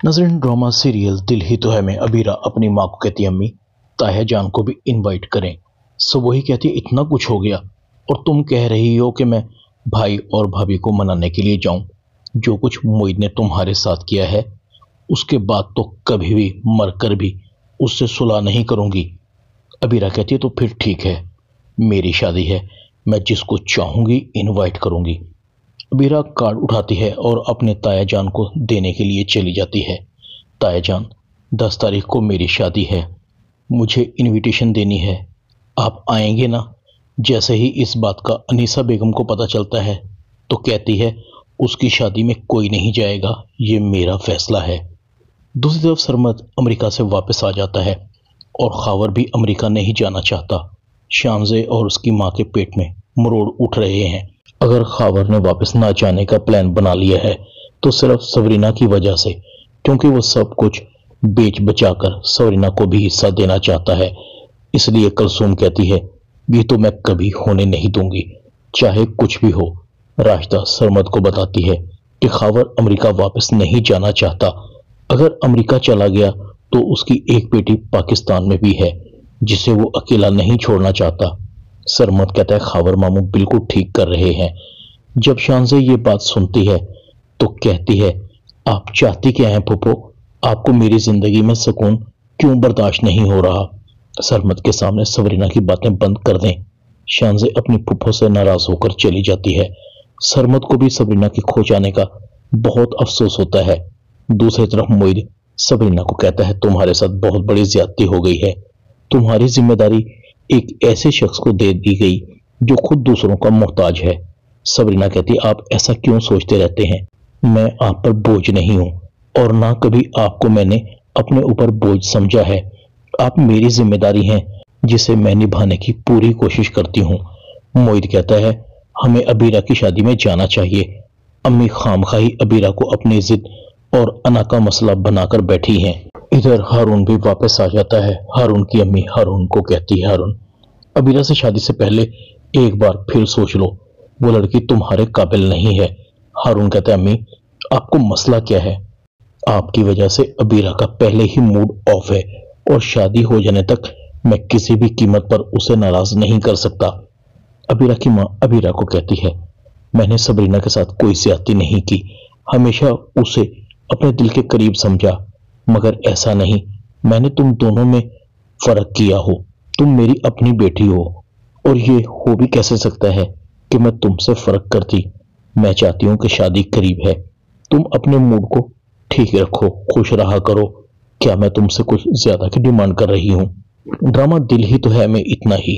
नाज़रीन, drama serial दिल ही तो है में अबीरा अपनी माँ को कहती है, अम्मी ताया जान को भी इनवाइट करें। सब वही कहती है, इतना कुछ हो गया और तुम कह रही हो कि मैं भाई और भाभी को मनाने के लिए जाऊं। जो कुछ मोहित ने तुम्हारे साथ किया है उसके बाद तो कभी भी मरकर भी उससे सुलह नहीं करूंगी। अबीरा कहती है, तो फिर ठीक है, मेरी शादी है, मैं जिसको चाहूंगी इनवाइट करूंगी। अबीरा कार्ड उठाती है और अपने ताया जान को देने के लिए चली जाती है। ताया जान, 10 तारीख को मेरी शादी है, मुझे इनविटेशन देनी है, आप आएंगे ना? जैसे ही इस बात का अनीसा बेगम को पता चलता है तो कहती है, उसकी शादी में कोई नहीं जाएगा, ये मेरा फैसला है। दूसरी तरफ सरमद अमेरिका से वापस आ जाता है और खावर भी अमेरिका नहीं जाना चाहता। शानजे और उसकी माँ के पेट में मरोड़ उठ रहे हैं। अगर खावर ने वापस ना जाने का प्लान बना लिया है तो सिर्फ सवरीना की वजह से, क्योंकि वो सब कुछ बेच बचाकर सवरीना को भी हिस्सा देना चाहता है। इसलिए कुलसूम कहती है, ये तो मैं कभी होने नहीं दूंगी, चाहे कुछ भी हो। राशिदा सरमद को बताती है कि खावर अमेरिका वापस नहीं जाना चाहता। अगर अमेरिका चला गया तो उसकी एक बेटी पाकिस्तान में भी है जिसे वो अकेला नहीं छोड़ना चाहता। सरमद कहता है, खावर मामू बिल्कुल ठीक कर रहे हैं। जब शानजे ये बात सुनती है तो कहती है, आप चाहती क्या हैं फूफो? आपको मेरी जिंदगी में सुकून क्यों बर्दाश्त नहीं हो रहा? सरमद के सामने सवरीना की बातें बंद कर दें। शानजे अपनी फूफो से नाराज होकर चली जाती है। सरमद को भी सवरीना के खो जाने का बहुत अफसोस होता है। दूसरी तरफ मोहित सवरीना को कहता है, तुम्हारे साथ बहुत बड़ी ज्यादती हो गई है। तुम्हारी जिम्मेदारी एक ऐसे शख्स को दे दी गई जो खुद दूसरों का मोहताज है। सवरीना कहती है, आप ऐसा क्यों सोचते रहते हैं? मैं आप पर बोझ नहीं हूं और ना कभी आपको मैंने अपने ऊपर बोझ समझा है। आप मेरी जिम्मेदारी हैं जिसे मैं निभाने की पूरी कोशिश करती हूँ। मोहित कहता है, हमें अबीरा की शादी में जाना चाहिए। अम्मी खामखाही अबीरा को अपनी जिद और अना का मसला बनाकर बैठी हैं। इधर हारून भी वापस आ जाता है। हारून की अम्मी हारून को कहती है, हारून अबीरा से शादी से पहले एक बार फिर सोच लो, वो लड़की तुम्हारे काबिल नहीं है। हारून कहता है, अम्मी आपको मसला क्या है? आपकी वजह से अबीरा का पहले ही मूड ऑफ है और शादी हो जाने तक मैं किसी भी कीमत पर उसे नाराज नहीं कर सकता। अबीरा की माँ अबीरा को कहती है, मैंने सवरीना के साथ कोई ज्यादती नहीं की, हमेशा उसे अपने दिल के करीब समझा, मगर ऐसा नहीं, मैंने तुम दोनों में फर्क किया हो। तुम मेरी अपनी बेटी हो और ये हो भी कैसे सकता है कि मैं तुमसे फर्क करती। मैं चाहती हूँ कि शादी करीब है, तुम अपने मूड को ठीक रखो, खुश रहा करो। क्या मैं तुमसे कुछ ज्यादा की डिमांड कर रही हूँ? ड्रामा दिल ही तो है में इतना ही।